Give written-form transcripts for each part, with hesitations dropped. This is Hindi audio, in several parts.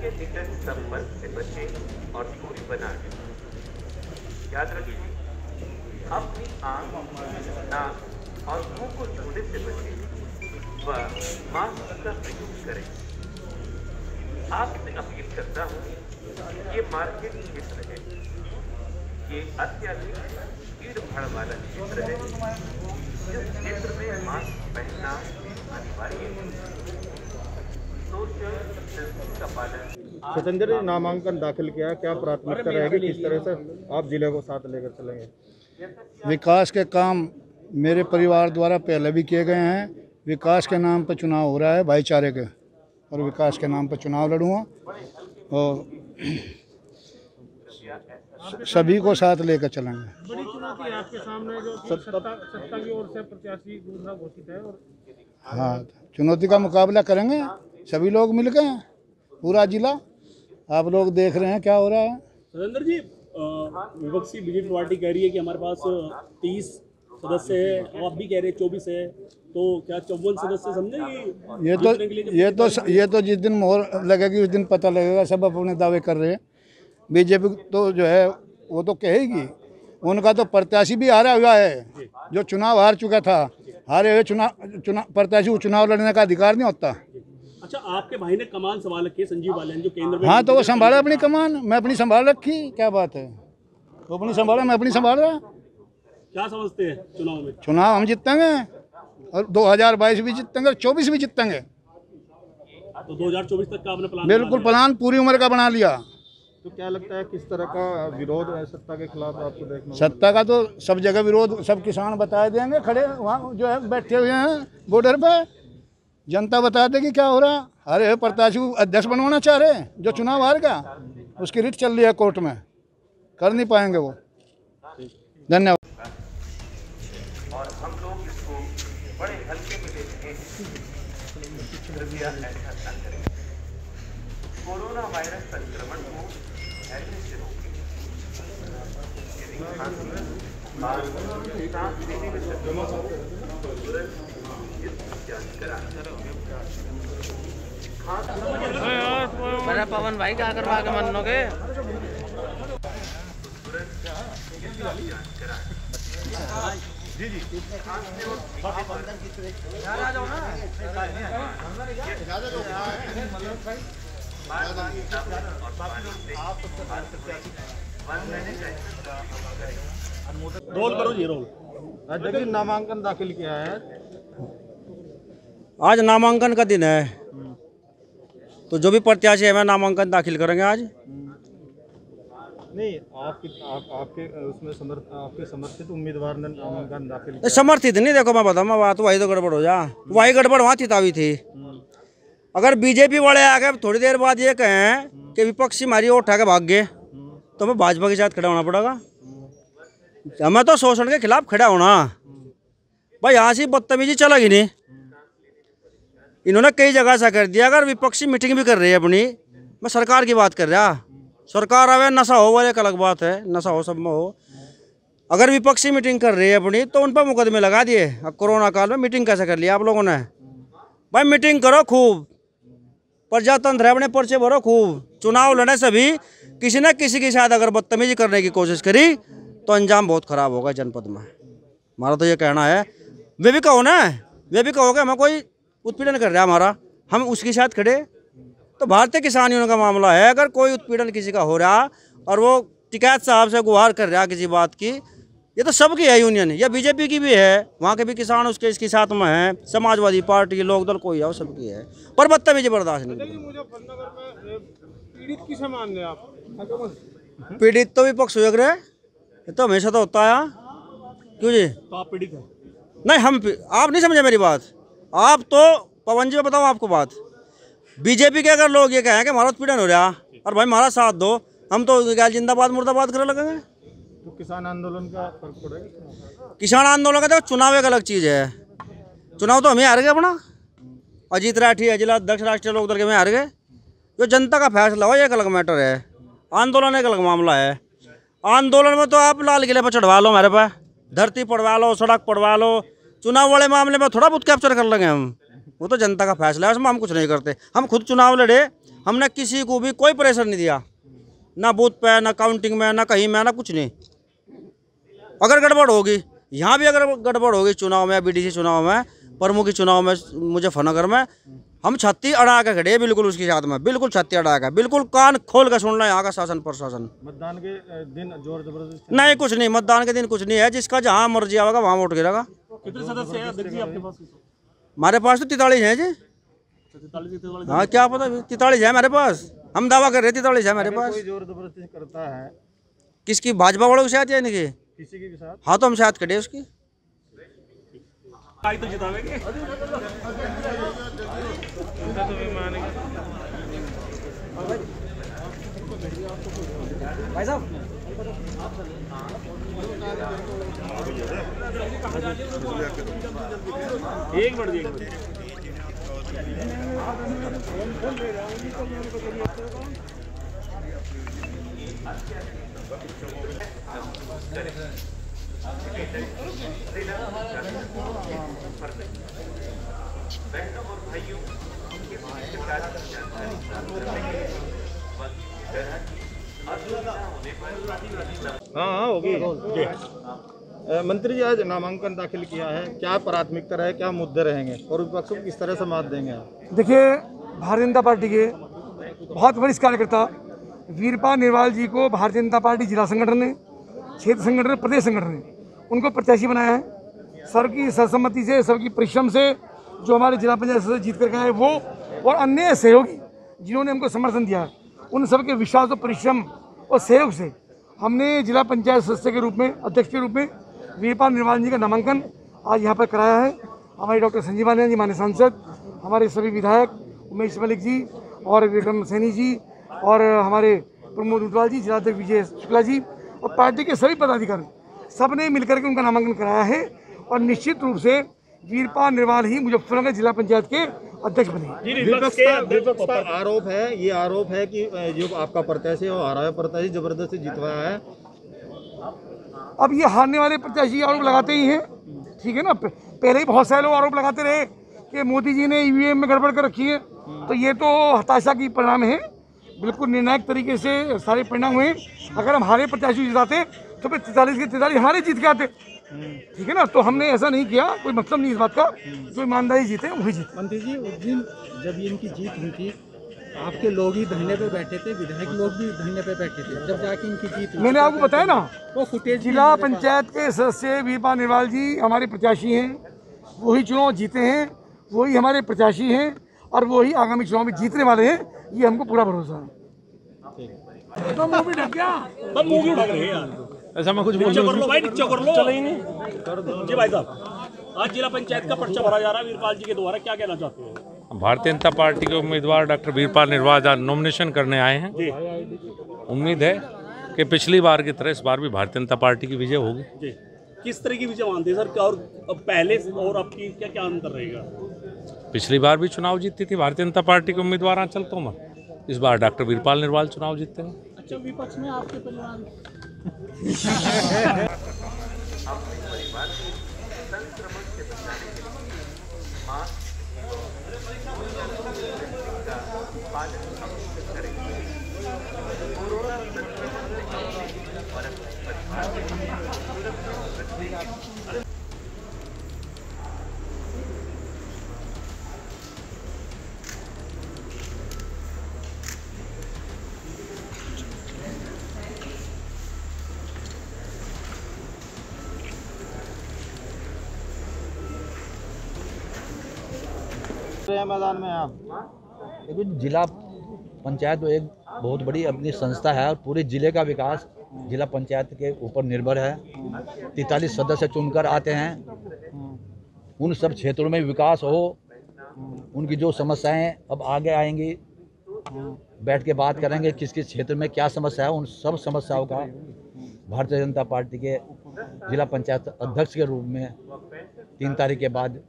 से निकट संपर्क से बचें और दूरी बनाएं। याद रखिए, अपनी आंख, नाक और मुंह को छूने से बचें व मास्क का प्रयोग करें। आपसे अपील करता हूँ, ये मार्केट क्षेत्र है, ये अत्यधिक भीड़ भाड़ वाला क्षेत्र है। इस क्षेत्र में मास्क पहनना अनिवार्य है। सोशल डिस्टेंसिंग का पालन। सतेंद्र जी, नामांकन दाखिल किया, क्या प्राथमिकता रहेगी, किस तरह से आप जिले को साथ लेकर चलेंगे? विकास के काम मेरे परिवार द्वारा पहले भी किए गए हैं। विकास के नाम पर चुनाव हो रहा है, भाईचारे के, और विकास के नाम पर चुनाव लड़ूंगा और सभी को साथ लेकर चलेंगे। बड़ी चुनौती है आपके सामने जो सत्ता की ओर से प्रत्याशी दूसरा घोषित है। और हाँ, चुनौती का मुकाबला करेंगे सभी लोग मिलकर, पूरा जिला। आप लोग देख रहे हैं क्या हो रहा है। सतेंद्र जी, विपक्षी बीजेपी पार्टी कह रही है कि हमारे पास 30 सदस्य है, आप भी कह रहे हैं 24 है, तो क्या 54 सदस्य समझे? ये तो जिस दिन मोहर लगेगी उस दिन पता लगेगा। सब अपने दावे कर रहे हैं। बीजेपी तो जो है वो तो कहेगी, उनका तो प्रत्याशी भी हारा हुआ है, जो चुनाव हार चुका था। हारे हुए चुनाव प्रत्याशी को चुनाव लड़ने का अधिकार नहीं होता। अच्छा, आपके भाई ने कमान संभाल रखी है, संजीव बालियान, जो केंद्र में। हाँ, तो वो संभाला अपनी कमान, मैं अपनी संभाल रखी। क्या बात है, वो अपनी संभाला, मैं अपनी संभाल रहा। क्या समझते हैं चुनाव में? चुनाव हम जीतेंगे और 2022 भी जीतेंगे और 24 भी जीतेंगे। तो 2024 तक का आपने प्लान? बिल्कुल, प्लान पूरी उम्र का बना लिया। तो क्या लगता है किस तरह का विरोध है सत्ता के खिलाफ आपको देखना? सत्ता का तो सब जगह विरोध, सब किसान बता देंगे, खड़े वहाँ जो है बैठे हुए हैं बॉर्डर पे। जनता बता देगी क्या हो रहा। अरे प्रत्याशी को अध्यक्ष बनवाना चाह रहे हैं, जो चुनाव हार गया, उसकी रिट चल रही है कोर्ट में, कर नहीं पाएंगे वो। धन्यवाद। और हम लोग इसको बड़े हल्के में लेते हैं। कृपया ऐसा न करें। कोरोना वायरस संक्रमण को फैलने से रोकें। यदि खांसी, बुखार, सांस लेने में तकलीफ हो, तो तुरंत इसकी जांच कराएं। मेरा पवन भाई क्या करवा के मनोगे? जी जी, रोल करो जी, रोल। देखिए, नामांकन दाखिल किया है। आज नामांकन का दिन है, तो जो भी प्रत्याशी है मैं नामांकन दाखिल करेंगे आज। नहीं, आपके उसमें आपके समर्थित उम्मीदवार ने नामांकन दाखिल किया। समर्थित नहीं, देखो मैं बताऊँ, मैं बात वही तो गड़बड़ हो जा, वही गड़बड़ वहाँ चितावी थी। अगर बीजेपी वाले आ गए थोड़ी देर बाद ये कहें कि विपक्षी हमारी वोट उठा के भाग गए, तो हमें भाजपा के साथ खड़ा होना पड़ेगा। हमें तो शोषण के खिलाफ खड़ा होना। भाई यहाँ से बदतमीजी चलेगी नहीं। इन्होंने कई जगह ऐसा कर दिया। अगर विपक्षी मीटिंग भी कर रही है अपनी, मैं सरकार की बात कर रहा, सरकार आवे नशा हो वो एक अलग बात है, नशा हो सब में हो। अगर विपक्षी मीटिंग कर रही है अपनी, तो उन पर मुकदमे लगा दिए। अब कोरोना काल में मीटिंग कैसे कर लिया आप लोगों ने? भाई मीटिंग करो खूब, प्रजातंत्र है, अपने पर्चे भरो खूब। चुनाव लड़ने से भी किसी न किसी के साथ अगर बदतमीजी करने की कोशिश करी तो अंजाम बहुत खराब होगा जनपद में। हमारा तो ये कहना है। वे भी कहो ना, वे भी कहोगे हमें कोई उत्पीड़न कर रहा है हमारा, हम उसके साथ खड़े। तो भारतीय किसान यूनियन का मामला है, अगर कोई उत्पीड़न किसी का हो रहा और वो टिकैत साहब से गुहार कर रहा किसी बात की, ये तो सबकी है यूनियन, या बीजेपी की भी है, वहाँ के भी किसान उसके इसके साथ में हैं, समाजवादी पार्टी, लोकदल, कोई है, वो सबकी है। पर बदतमीजी बर्दाश्त नहीं। मुजफ्फरनगर में पीड़ित किसे मान रहे आप? पीड़ित तो विपक्ष हुए रहे, ये तो हमेशा तो होता है। क्यों जी? तो आप पीड़ित हैं? नहीं, आप नहीं समझे मेरी बात। आप तो पवन जी, मैं बताऊँ आपको बात, बीजेपी के अगर लोग ये कहें कि हमारा उत्पीड़न हो रहा और भाई हमारा साथ दो, हम तो क्या जिंदाबाद मुर्दाबाद करने लगेंगे? तो किसान आंदोलन का फर्क पड़ेगा? किसान आंदोलन का देखो, चुनाव एक अलग चीज़ है। चुनाव तो हमें हार गए अपना, अजीत राठी है जिला अध्यक्ष राष्ट्रीय लोकदल के, में हार गए। जो जनता का फैसला हो, एक अलग मैटर है। आंदोलन एक अलग मामला है। आंदोलन में तो आप लाल किले पर चढ़वा लो, हमारे पास धरती पड़वा लो, सड़क पड़वा लो। चुनाव वाले मामले में थोड़ा बहुत कैप्चर कर लेंगे हम, वो तो जनता का फैसला है, उसमें हम कुछ नहीं करते। हम खुद चुनाव लड़े, हमने किसी को भी कोई प्रेशर नहीं दिया, ना बूथ पे, ना काउंटिंग में, ना कहीं में, ना कुछ नहीं। अगर गड़बड़ होगी, यहाँ भी अगर गड़बड़ होगी चुनाव में, बीडीसी चुनाव में, प्रमुख चुनाव में, मुजफ्फरनगर में, हम छत्ती अड़ा के खड़े बिल्कुल उसके साथ में, बिल्कुल छत्ती अड़ा के, बिल्कुल कान खोल कर सुनना यहाँ का शासन प्रशासन। मतदान के दिन जोर जबरदस्ती नहीं, कुछ नहीं, मतदान के दिन कुछ नहीं है, जिसका जहाँ मर्जी आएगा वहाँ वोट गिरेगा। कितने सदस्य हैं अध्यक्ष जी आपके पास? हमारे पास तो 43 हैं जी। 43 हाँ, क्या पता 43 है हमारे पास, हम दावा कर रहे 43 है हमारे पास। कोई जोर जबरदस्ती करता है किसकी, भाजपा वालों के साथ या इनकी? किसी के भी साथ? हाँ, तो हम साथ खड़े उसकी। आज तो जितावेंगे। भाई साहब, एक मिनट बहनों और भाइयों के शिकायत की जानकारी हाँ होगी। मंत्री जी, आज नामांकन दाखिल किया है, क्या प्राथमिकता रहे, क्या मुद्दे रहेंगे और विपक्ष को किस तरह से मात देंगे आप? देखिए, भारतीय जनता पार्टी के बहुत वरिष्ठ कार्यकर्ता वीरपाल निरवाल जी को भारतीय जनता पार्टी जिला संगठन ने, क्षेत्र संगठन ने, प्रदेश संगठन ने उनको प्रत्याशी बनाया है। सर की सर्वसम्मति से, सर की परिश्रम से जो हमारे जिला पंचायत सदस्य जीत कर गए हैं वो, और अन्य सहयोगी जिन्होंने हमको समर्थन दिया है, उन सबके विश्वास और परिश्रम और सहयोग से हमने जिला पंचायत सदस्य के रूप में, अध्यक्ष के रूप में वीरपाल निरवाल जी का नामांकन आज यहाँ पर कराया है। हमारे डॉक्टर संजीव आनंद जी, माननीय सांसद, हमारे सभी विधायक उमेश मलिक जी और विक्रम सैनी जी और हमारे प्रमोद उटवाल जी, जिलाध्यक्ष विजय शुक्ला जी और पार्टी के सभी पदाधिकारी, सब ने मिलकर के उनका नामांकन कराया है। और निश्चित रूप से वीरपाल निरवाल ही मुजफ्फरनगर जिला पंचायत के अध्यक्ष बने। विपक्ष का आरोप है, ये आरोप है कि जो आपका प्रत्याशी है वो हारा है, प्रत्याशी जबरदस्ती जितवाया है। अब ये हारने वाले प्रत्याशी आरोप लगाते ही हैं, ठीक है ना। पहले ही बहुत सारे लोग आरोप लगाते रहे कि मोदी जी ने ईवीएम में गड़बड़ कर रखी है, तो ये तो हताशा की परिणाम है। बिल्कुल निर्णायक तरीके से सारे परिणाम हुए। अगर हम हारे प्रत्याशी जिताते तो फिर 43 के 43 हमारे जीत के आते, ठीक है ना। तो हमने ऐसा नहीं किया, कोई मतलब नहीं इस बात का। जो ईमानदारी जीते वही जीते। मंत्री जी, उस दिन जब इनकी जीत हुई थी, आपके लोग ही धरने पे बैठे थे, विधायक लोग भी धरने पे बैठे थे, जब जाके इनकी जीत हुई। मैंने आपको बताया ना, वो फुटेज जिला पंचायत के सदस्य वीरपाल निरवाल जी हमारे प्रत्याशी हैं, वही चुनाव जीते हैं, वही हमारे प्रत्याशी हैं और वही आगामी चुनाव में जीतने वाले हैं, ये हमको पूरा भरोसा है। तो मुंह भी ढक गया, बस मुंह भी ढक रहे हैं यार। ऐसा मैं कुछ बोल कर लो भाई, नीचे कर लो, चले ही नहीं जी। भाई साहब, आज जिला पंचायत का पर्चा भरा जा रहा है वीरपाल जी के द्वारा, क्या कहना चाहते हैं? भारतीय जनता पार्टी के उम्मीदवार डॉक्टर वीरपाल निरवाल आज नॉमिनेशन करने आए हैं। उम्मीद है कि पिछली बार की तरह इस बार भी भारतीय जनता पार्टी की विजय होगी। जी, किस तरह की विजय मानते हैं सर, और पहले और अब की क्या क्या अंतर रहेगा? पिछली बार भी चुनाव जीती थी भारतीय जनता पार्टी के उम्मीदवार आंचल तोमर, इस बार डॉक्टर वीरपाल निरवाल चुनाव जीते हैं। अच्छा, विपक्ष में आपके परिवार अपने परिवार को संक्रमण से बचाने के लिए मास्क का पालन अवश्य करें। कोरोना संक्रमण से बचने और अपने परिवार के सुरक्षित रखने के लिए मैदान में आप देखो, जिला पंचायत तो एक बहुत बड़ी अपनी संस्था है और पूरे जिले का विकास जिला पंचायत के ऊपर निर्भर है। 43 सदस्य चुनकर आते हैं, उन सब क्षेत्रों में विकास हो, उनकी जो समस्याएं अब आगे आएंगी, बैठ के बात करेंगे किस किस क्षेत्र में क्या समस्या है। उन सब समस्याओं का भारतीय जनता पार्टी के जिला पंचायत अध्यक्ष के रूप में 3 तारीख के बाद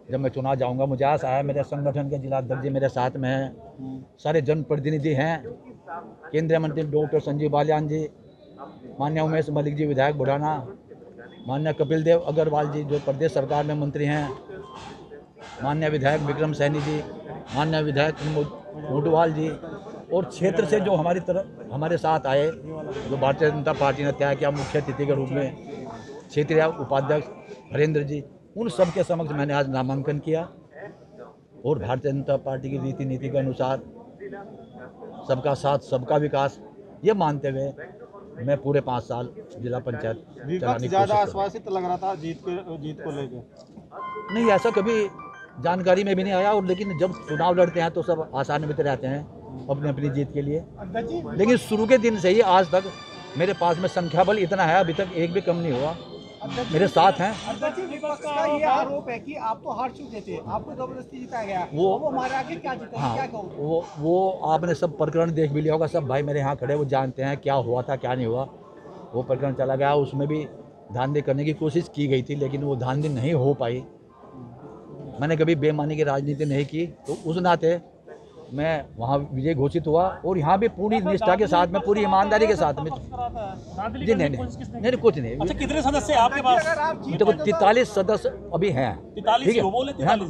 जब मैं चुनाव जाऊंगा, मुझे आशा है मेरे संगठन के जिला अध्यक्ष जी मेरे साथ में हैं, सारे जनप्रतिनिधि हैं, केंद्रीय मंत्री डॉक्टर संजीव बालियान जी, माननीय उमेश मलिक जी विधायक बुढ़ाना, माननीय कपिल देव अग्रवाल जी जो प्रदेश सरकार में मंत्री हैं, माननीय विधायक विक्रम सैनी जी, माननीय विधायक ऊंटवाल जी और क्षेत्र से जो हमारी तरफ हमारे साथ आए, जो भारतीय जनता पार्टी ने तय किया मुख्य अतिथि के रूप में, क्षेत्रीय उपाध्यक्ष हरेंद्र जी, उन सब के समक्ष मैंने आज नामांकन किया और भारतीय जनता पार्टी की रीति नीति के अनुसार सबका साथ सबका विकास ये मानते हुए मैं पूरे 5 साल जिला पंचायत चलाने की ज़्यादा कोशिश आश्वासित लग रहा था जीत को लेकर। नहीं, ऐसा कभी जानकारी में भी नहीं आया। और लेकिन जब चुनाव लड़ते हैं तो सब आशान्वित रहते हैं अपनी अपनी जीत के लिए, लेकिन शुरू के दिन से ही आज तक मेरे पास में संख्या बल इतना है, अभी तक एक भी कम नहीं हुआ, मेरे साथ हैं। विपक्ष का ये आरोप है कि आप तो हार चुके थे, आपको जबरदस्ती जिताया गया, वो हमारे आगे क्या जीता, हाँ, क्या कहो? वो आपने सब प्रकरण देख भी लिया होगा, सब भाई मेरे यहाँ खड़े वो जानते हैं क्या हुआ था क्या नहीं हुआ। वो प्रकरण चला गया, उसमें भी धांधली करने की कोशिश की गई थी, लेकिन वो धांधली नहीं हो पाई। मैंने कभी बेईमानी की राजनीति नहीं की, तो उस नाते मैं वहाँ विजय घोषित हुआ और यहाँ भी पूरी निष्ठा के साथ में, पूरी ईमानदारी के साथ में। जी नहीं कुछ नहीं। अच्छा, कितने सदस्य हैं आपके पास? देखो 43 सदस्य अभी हैं, ठीक है?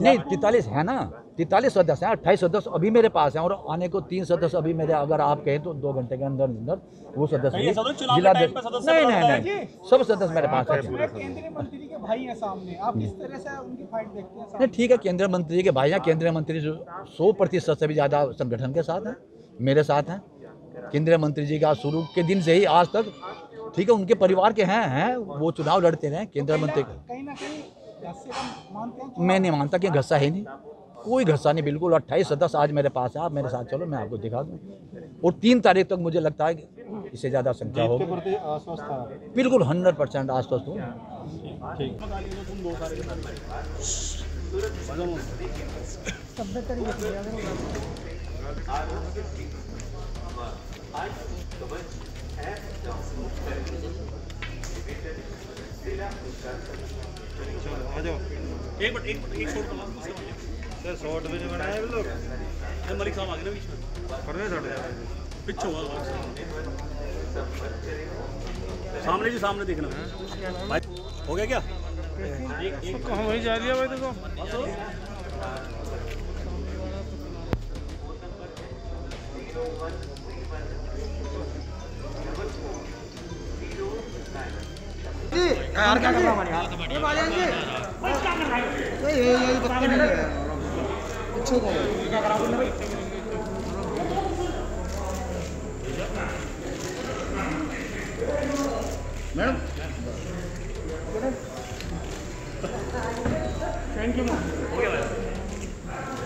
नहीं 43 है ना, 43 सदस्य हैं, 28 सदस्य अभी मेरे पास हैं और आने को 3 सदस्य अभी मेरे, अगर आप कहें तो 2 घंटे के अंदर वो सदस्य जिलाध्यक्ष नहीं सब सदस्य मेरे पास हैं। केंद्रीय मंत्री के भाई हैं सामने, आप किस तरह से उनकी फाइट देखते हैं? नहीं ठीक है, केंद्रीय मंत्री के भाई हैं, केंद्रीय मंत्री 100% से भी ज़्यादा संगठन के साथ हैं, मेरे साथ हैं। केंद्रीय मंत्री जी का शुरू के दिन से ही आज तक, ठीक है, उनके परिवार के हैं वो चुनाव लड़ते रहे केंद्रीय मंत्री। कहीं ना कहीं मानते हैं? मैं नहीं मानता कि घस्सा है नहीं, कोई घस्सा नहीं, बिल्कुल 28 सदस्य आज मेरे पास है। आप मेरे साथ चलो, मैं आपको दिखा दूँ। और 3 तारीख तक मुझे लगता है कि इससे ज़्यादा संख्या होगी। बिल्कुल 100% आश्वस्त हूँ। एक शॉर्ट भी नहीं बनाए लोग। मलिक साहब आगे ना बीच में पिछो सामने जी, सामने देखना भाई। हो गया क्या? कहाँ वही जा रही है भाई, देखो यार क्या कर रहा हमारे यार, ये बाजान जी ये पत्ते नहीं है अच्छे को क्या करा बोलने भाई। Madam thank you ma'am. हो गया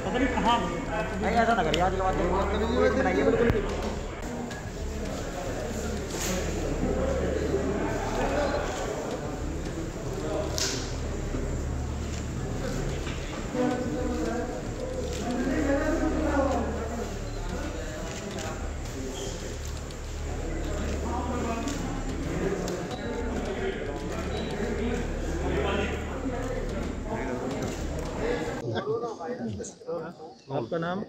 पता नहीं कहाँ नहीं, ऐसा ना करिए आज के बाद बनाइए बिल्कुल। आपका नाम?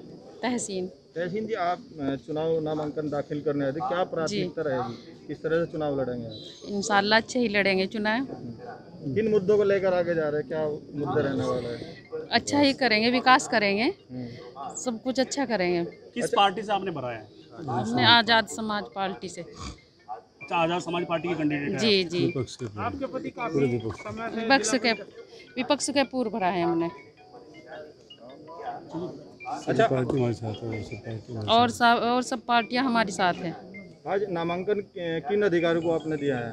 तहसीन। तहसीन जी, आप चुनाव नामांकन दाखिल करने आए थे, क्या प्राथमिकता रहेगी, किस तरह से चुनाव लड़ेंगे? इंशाल्लाह अच्छे ही लड़ेंगे चुनाव। किन मुद्दों को लेकर आगे जा रहे हैं, क्या मुद्दे रहने वाला है? अच्छा ही करेंगे, विकास करेंगे, सब कुछ अच्छा करेंगे। किस पार्टी से आपने भरा है? हमने आज़ाद समाज पार्टी से। अच्छा, आज़ाद समाज पार्टी के कैंडिडेट? जी जी। आपके प्रति काफी विपक्ष के पूर्व भरा है हमने। अच्छा, और सब पार्टियां हमारे साथ हैं। आज नामांकन किन अधिकारियों को आपने दिया है?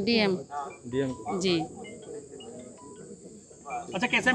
डीएम को। जी। अच्छा, कैसे